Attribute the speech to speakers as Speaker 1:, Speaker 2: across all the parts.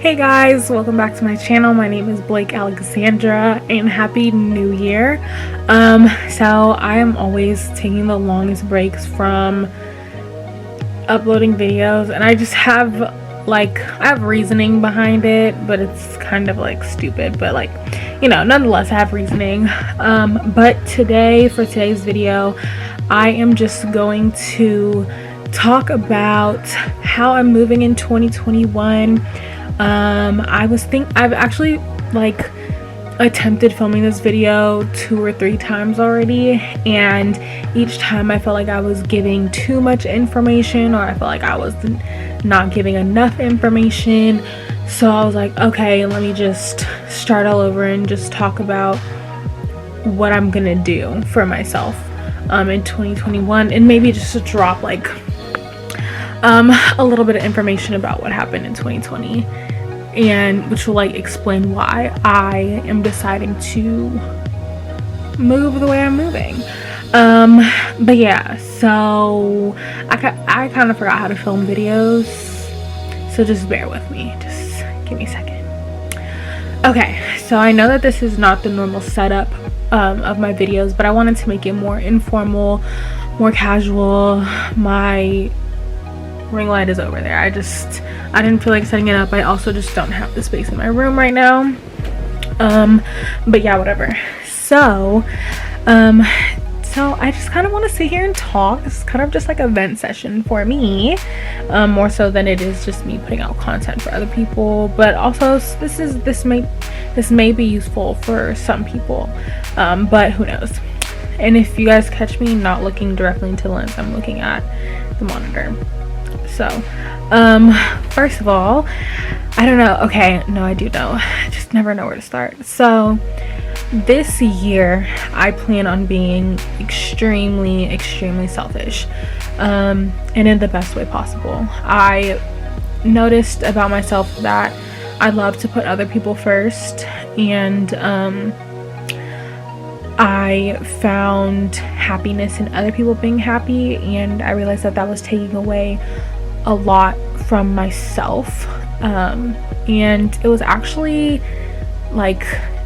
Speaker 1: Hey guys, welcome back to my channel. My name is Alexandra and happy new year. So I am always taking the longest breaks from uploading videos, and I just have I have reasoning behind it, but it's kind of stupid, but nonetheless I have reasoning. But today, for today's video, I am just going to talk about how I'm moving in 2021. I've actually attempted filming this video 2 or 3 times already, and each time I felt like I was giving too much information, or I felt like I was not giving enough information. So I was like, okay, let me just start all over and just talk about what I'm gonna do for myself in 2021, and maybe just to drop a little bit of information about what happened in 2020, and which will explain why I am deciding to move the way I'm moving. But yeah, so I kind of forgot how to film videos, so just bear with me, just give me a second. Okay, so I know that this is not the normal setup of my videos, but I wanted to make it more informal, more casual. My ring light is over there. I didn't feel like setting it up. I also just don't have the space in my room right now. But yeah, whatever. So I just kind of want to sit here and talk. It's kind of just like a vent session for me, more so than it is just me putting out content for other people. But also this may be useful for some people, but who knows. And if you guys catch me not looking directly into the lens, I'm looking at the monitor. So first of all, I don't know. Okay, no, I do know. I just never know where to start. So this year I plan on being extremely selfish, and in the best way possible. I noticed about myself that I love to put other people first, and I found happiness in other people being happy, and I realized that was taking away a lot from myself, and it was actually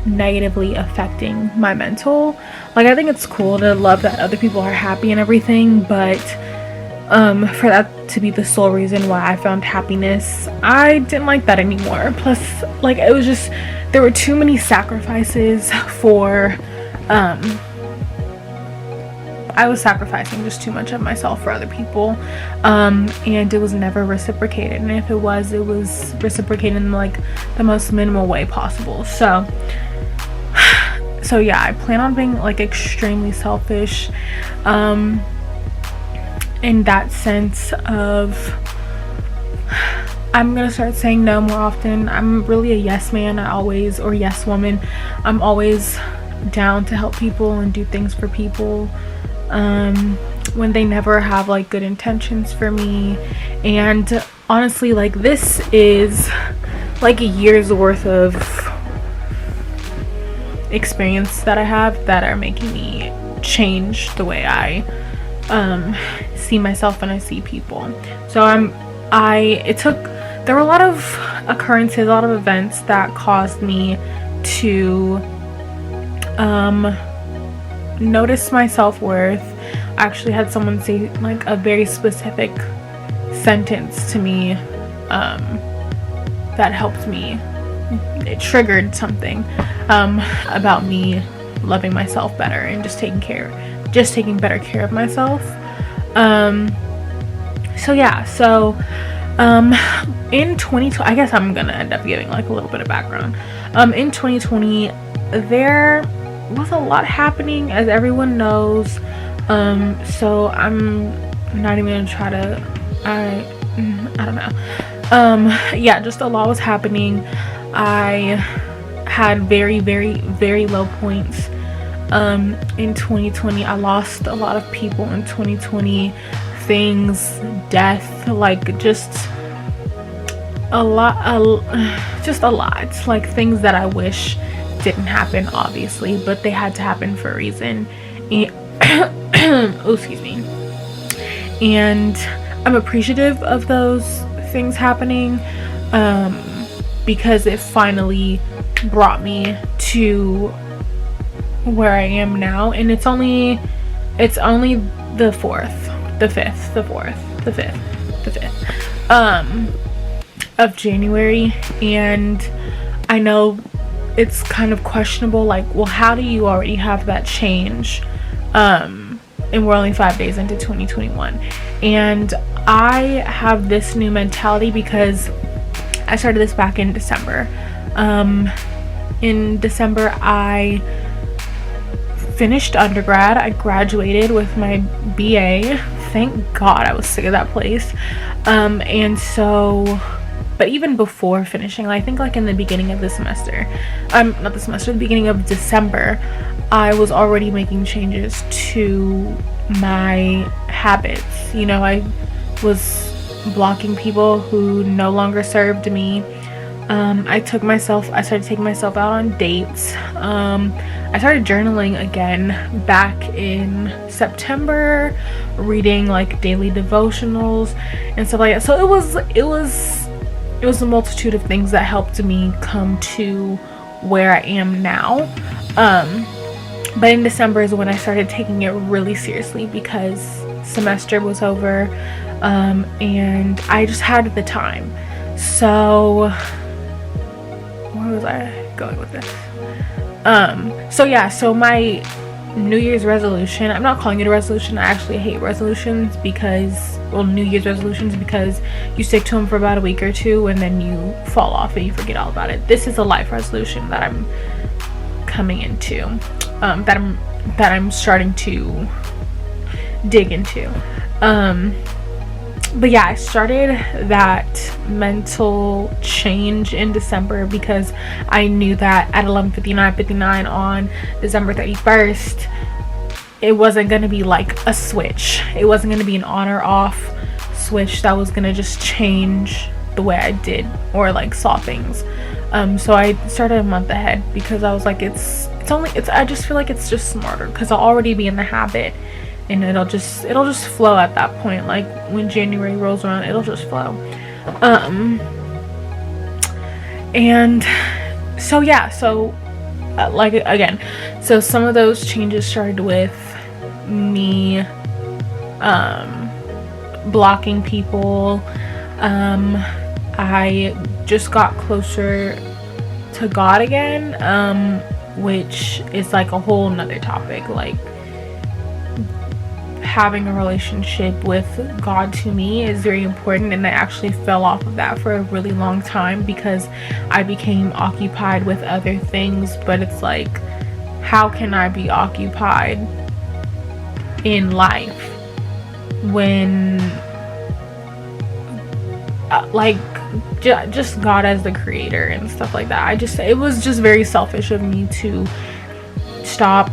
Speaker 1: negatively affecting my mental. I think it's cool to love that other people are happy and everything, but for that to be the sole reason why I found happiness, I didn't like that anymore. Plus, it was just, there were too many sacrifices for I was sacrificing just too much of myself for other people, and it was never reciprocated, and if it was reciprocated in the most minimal way possible. So yeah, I plan on being extremely selfish, in that sense of I'm gonna start saying no more often. I'm really a yes man, or yes woman. I'm always down to help people and do things for people when they never have good intentions for me. And honestly, this is a year's worth of experience that I have that are making me change the way I see myself and I see people. So there were a lot of occurrences, a lot of events that caused me to notice my self-worth. I actually had someone say a very specific sentence to me that helped me. It triggered something about me loving myself better and just taking better care of myself. So yeah, so in 2020, I guess I'm gonna end up giving a little bit of background. In 2020, there was a lot happening, as everyone knows. So I'm not even gonna try to, I don't know. Yeah, just a lot was happening. I had very low points in 2020. I lost a lot of people in 2020. Things, death, just a lot, things that I wish didn't happen, obviously, but they had to happen for a reason. And oh, excuse me. And I'm appreciative of those things happening, because it finally brought me to where I am now. And it's only the 4th, the 5th, the 4th, the 5th, the 5th of January. And I know it's kind of questionable, like, well, how do you already have that change and we're only 5 days into 2021? And I have this new mentality because I started this back in December. In December, I finished undergrad. I graduated with my BA. Thank God, I was sick of that place. And so, but even before finishing, I think like in the beginning of the semester, not the semester, the beginning of December, I was already making changes to my habits. You know, I was blocking people who no longer served me. I started taking myself out on dates. I started journaling again back in September, reading like daily devotionals and stuff like that. So it was a multitude of things that helped me come to where I am now. But in December is when I started taking it really seriously because semester was over, and I just had the time. So where was I going with this? So my New Year's resolution, I'm not calling it a resolution. I actually hate resolutions because, well, New Year's resolutions, because you stick to them for about a week or two and then you fall off and you forget all about it. This is a life resolution that I'm coming into, that I'm starting to dig into. But yeah, I started that mental change in December because I knew that at 11:59 on December 31st, it wasn't going to be like a switch. It wasn't going to be an on or off switch that was going to just change the way I did or like saw things. So I started a month ahead because I was like, I just feel like it's just smarter because I'll already be in the habit. And it'll just flow at that point. Like when January rolls around, it'll just flow. And so yeah, like again, so some of those changes started with me blocking people. I just got closer to God again, which is like a whole nother topic. Like, having a relationship with God to me is very important, and I actually fell off of that for a really long time because I became occupied with other things. But it's like, how can I be occupied in life when just God as the creator and stuff like that? It was just very selfish of me to stop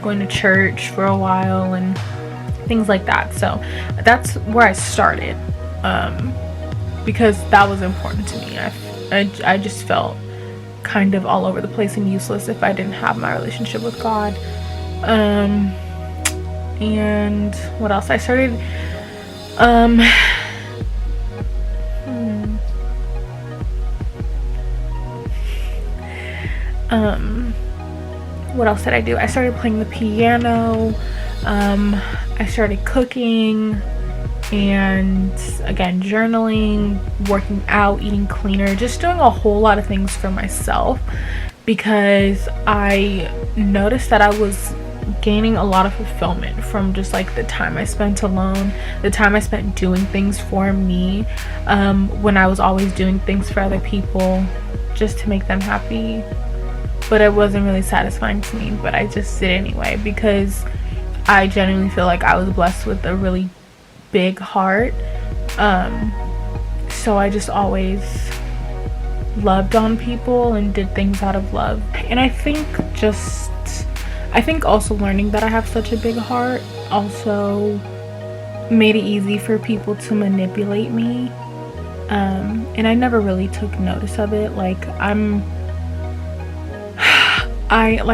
Speaker 1: going to church for a while and things like that. So that's where I started, because that was important to me. I just felt kind of all over the place and useless if I didn't have my relationship with God. And what else? I started what else did I do? I started playing the piano. I started cooking, and again, journaling, working out, eating cleaner, just doing a whole lot of things for myself because I noticed that I was gaining a lot of fulfillment from just like the time I spent alone, the time I spent doing things for me, when I was always doing things for other people just to make them happy. But it wasn't really satisfying to me, but I just did anyway because I genuinely feel like I was blessed with a really big heart. So I just always loved on people and did things out of love. And I think also learning that I have such a big heart also made it easy for people to manipulate me. And I never really took notice of it. Like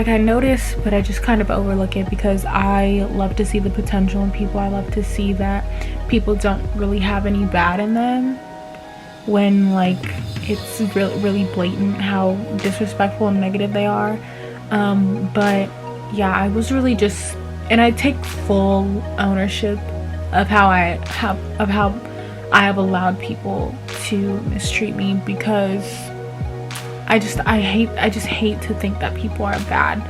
Speaker 1: I notice, but I just kind of overlook it because I love to see the potential in people. I love to see that people don't really have any bad in them. when like it's really blatant how disrespectful and negative they are. But yeah, I was really just, and I take full ownership of how I have allowed people to mistreat me, because I just hate to think that people are bad,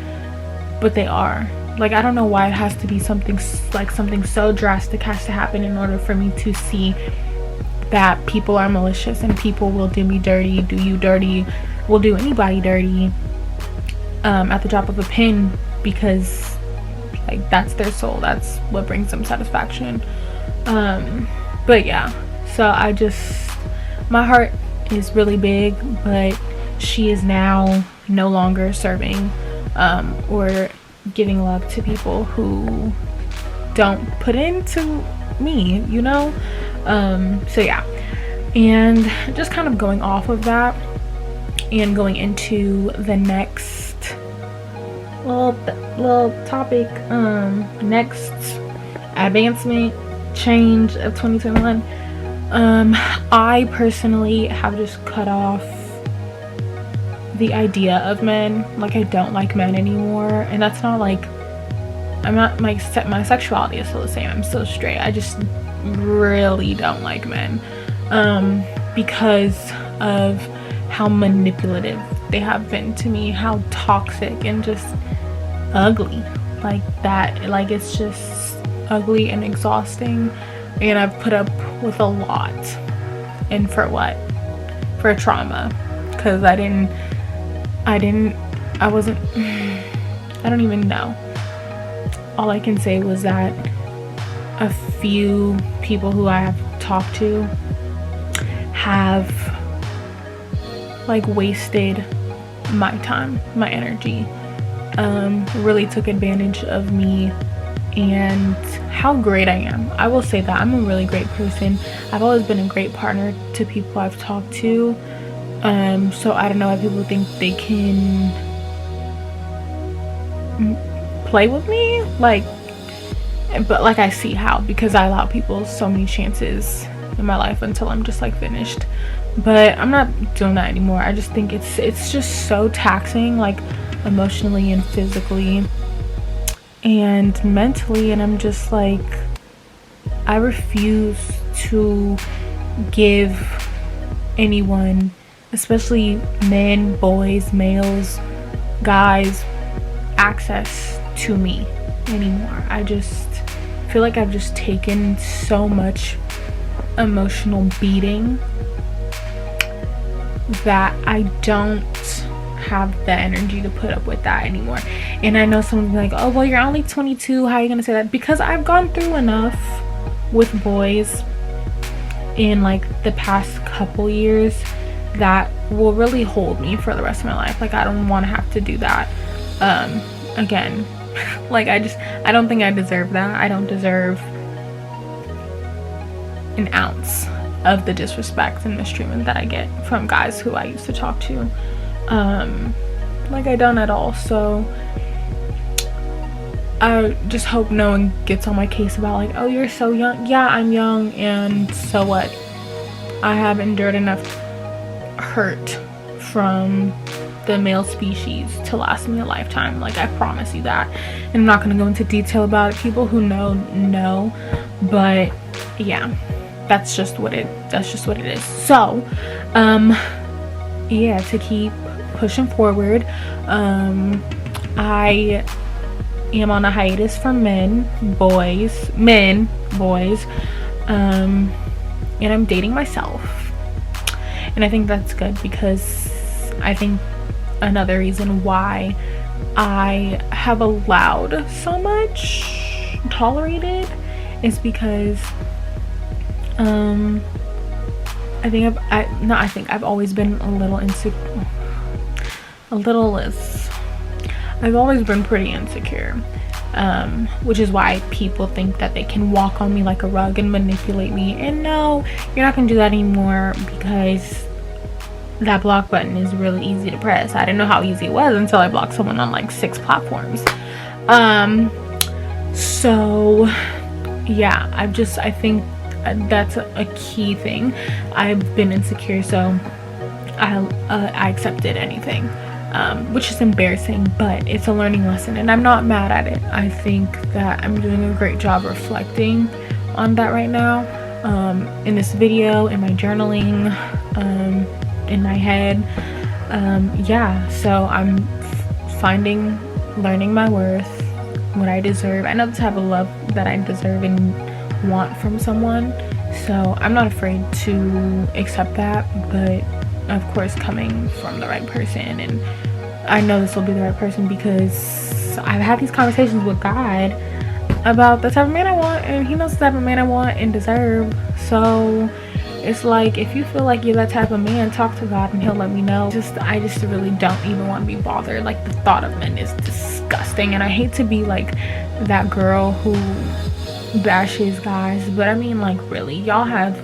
Speaker 1: but they are. Like, I don't know why it has to be something so drastic has to happen in order for me to see that people are malicious and people will do me dirty, do you dirty, will do anybody dirty at the drop of a pin, because like that's their soul, that's what brings them satisfaction. But yeah, so my heart is really big, but she is now no longer serving or giving love to people who don't put into me, you know. So yeah, and just kind of going off of that and going into the next little topic, next advancement change of 2021. I personally have just cut off the idea of men. Like, I don't like men anymore, and that's not like I'm not my sexuality is still the same, I'm still straight. I just really don't like men because of how manipulative they have been to me, how toxic and just ugly like that. Like, it's just ugly and exhausting, and I've put up with a lot. And for what? For trauma, because I don't even know. All I can say was that a few people who I have talked to have like wasted my time, my energy, really took advantage of me and how great I am. I will say that I'm a really great person. I've always been a great partner to people I've talked to. So I don't know if people think they can play with me, but like I see how, because I allow people so many chances in my life until I'm just like finished. But I'm not doing that anymore. I just think it's just so taxing, like emotionally and physically and mentally, and I'm just like, I refuse to give anyone, especially men, boys, males, guys, access to me anymore. I just feel like I've just taken so much emotional beating that I don't have the energy to put up with that anymore. And I know someone's like, oh well, you're only 22, how are you gonna say that? Because I've gone through enough with boys in like the past couple years that will really hold me for the rest of my life. Like, I don't want to have to do that again. Like, I don't think I deserve that. I don't deserve an ounce of the disrespect and mistreatment that I get from guys who I used to talk to. Like, I don't at all. So I just hope no one gets on my case about like, oh, you're so young. Yeah, I'm young, and so what? I have endured enough hurt from the male species to last me a lifetime. Like, I promise you that. And I'm not going to go into detail about it. People who know, but yeah, that's just what it is. So yeah, to keep pushing forward, I am on a hiatus from boys, and I'm dating myself, and I think that's good, because I think another reason why I have allowed so much, tolerated, is because I've always been a little insecure. I've always been pretty insecure, which is why people think that they can walk on me like a rug and manipulate me. And no, you're not gonna do that anymore, because that block button is really easy to press. I didn't know how easy it was until I blocked someone on like 6 platforms. So yeah, I that's a key thing. I've been insecure, so I accepted anything, which is embarrassing, but it's a learning lesson and I'm not mad at it. I think that I'm doing a great job reflecting on that right now, in this video, in my journaling, in my head. Yeah, so I'm learning my worth, what I deserve. I know the type of love that I deserve and want from someone, so I'm not afraid to accept that, but of course coming from the right person. And I know this will be the right person because I've had these conversations with God about the type of man I want, and he knows the type of man I want and deserve. So it's like, if you feel like you're that type of man, talk to God and he'll let me know. I just really don't even want to be bothered. Like, the thought of men is disgusting, and I hate to be like that girl who bashes guys, but I mean, like, really, y'all have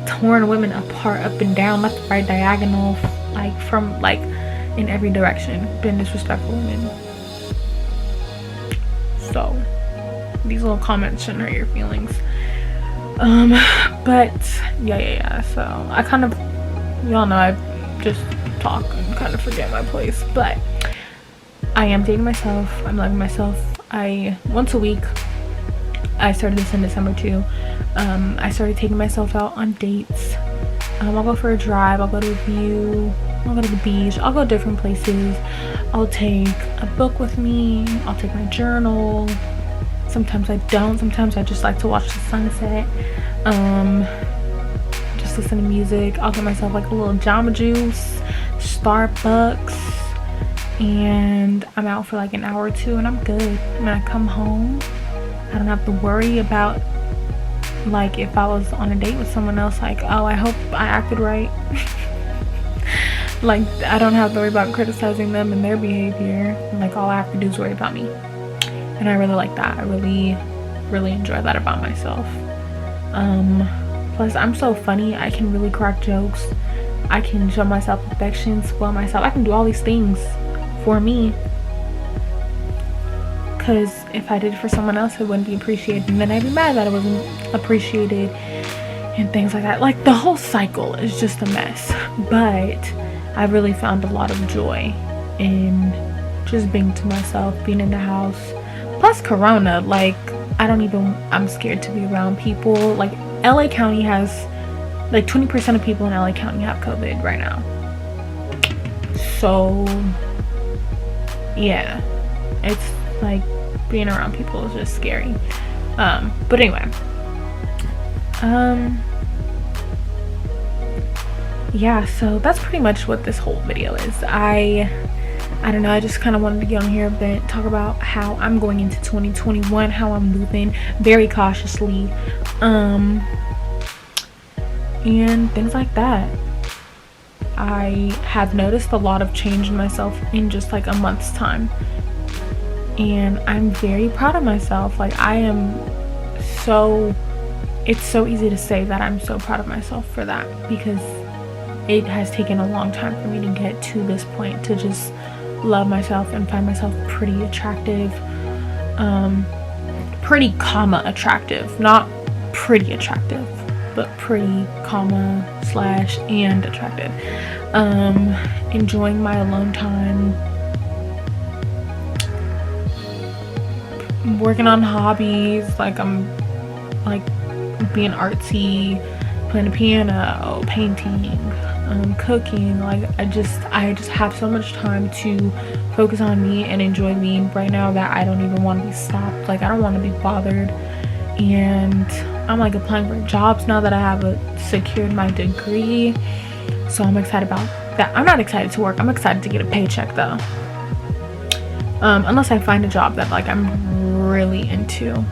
Speaker 1: torn women apart, up and down, left, right, diagonal, like from like in every direction, been disrespectful women. So these little comments shouldn't hurt your feelings. But yeah, so I kind of, y'all know, I just talk and kind of forget my place, but I am dating myself. I'm loving myself. Once a week, I started this in December too. I started taking myself out on dates. I'll go for a drive, I'll go to a view, I'll go to the beach, I'll go different places. I'll take a book with me, I'll take my journal. Sometimes I don't, sometimes I just like to watch the sunset, just listen to music. I'll get myself like a little Jamba Juice, Starbucks, and I'm out for like an hour or two and I'm good. When I come home, I don't have to worry about, like, if I was on a date with someone else, like, oh, I hope I acted right. Like, I don't have to worry about criticizing them and their behavior. Like, all I have to do is worry about me. And I really like that. I really enjoy that about myself. Plus, I'm so funny. I can really crack jokes. I can show myself affection, spoil myself. I can do all these things for me. Because if I did it for someone else, it wouldn't be appreciated, and then I'd be mad that it wasn't appreciated and things like that. Like, the whole cycle is just a mess. But I really found a lot of joy in just being to myself, being in the house. Plus Corona, like, I'm scared to be around people. Like, LA County has, like, 20% of people in LA County have COVID right now. So yeah, it's like, being around people is just scary. But anyway, yeah, so that's pretty much what this whole video is. I don't know, I just kind of wanted to get on here and talk about how I'm going into 2021, how I'm moving very cautiously, and things like that. I have noticed a lot of change in myself in just like a month's time, and I'm very proud of myself. Like, it's so easy to say that I'm so proud of myself for that, because it has taken a long time for me to get to this point, to just love myself and find myself pretty attractive, pretty comma attractive, not pretty attractive, but pretty comma slash and attractive. Enjoying my alone time, working on hobbies, like I'm like being artsy, playing the piano, painting, cooking. Like, I just have so much time to focus on me and enjoy me right now that I don't even want to be stopped. Like, I don't want to be bothered. And I'm like applying for jobs now that I have secured my degree, so I'm excited about that. I'm not excited to work, I'm excited to get a paycheck though, unless I find a job that like I'm really into.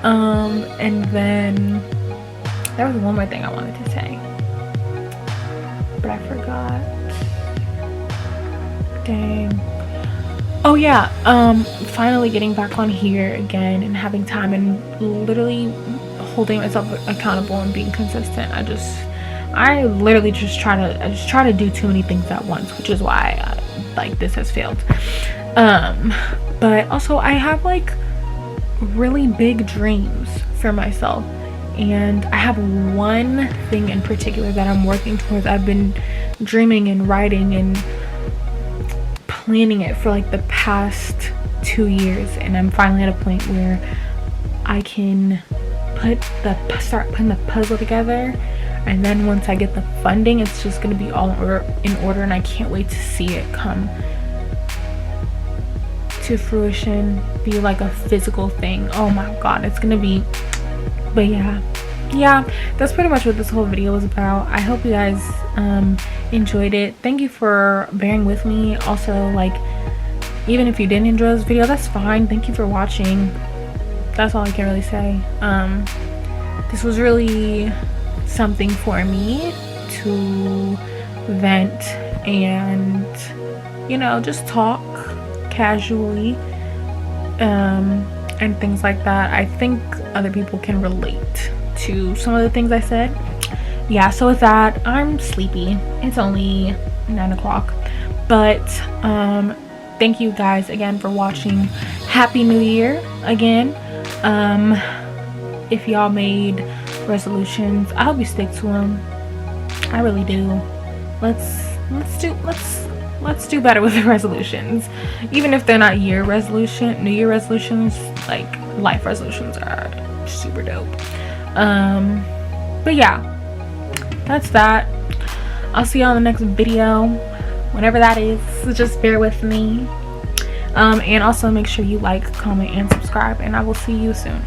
Speaker 1: And then there was one more thing I wanted to say, but I forgot. Dang. Oh yeah, finally getting back on here again and having time and literally holding myself accountable and being consistent. I literally just try to do too many things at once, which is why like this has failed. But also I have like really big dreams for myself, And I have one thing in particular that I'm working towards. I've been dreaming and writing and planning it for like the past 2 years, and I'm finally at a point where I can start putting the puzzle together. And then once I get the funding, it's just going to be all in order, and I can't wait to see it come to fruition, be like a physical thing. Oh my god, it's gonna be. But yeah, that's pretty much what this whole video was about. I hope you guys enjoyed it. Thank you for bearing with me. Also, like, even if you didn't enjoy this video, that's fine. Thank you for watching. That's all I can really say. This was really something for me to vent and, you know, just talk casually and things like that. I think other people can relate to some of the things I said. Yeah, so with that, I'm sleepy. It's only 9 o'clock, but thank you guys again for watching. Happy New Year again. If y'all made resolutions, I hope you stick to them. I really do. Let's do better with the resolutions, even if they're not New Year resolutions. Like, life resolutions are super dope. But yeah, that's that. I'll see y'all in the next video, whenever that is. So just bear with me, and also make sure you like, comment, and subscribe, and I will see you soon.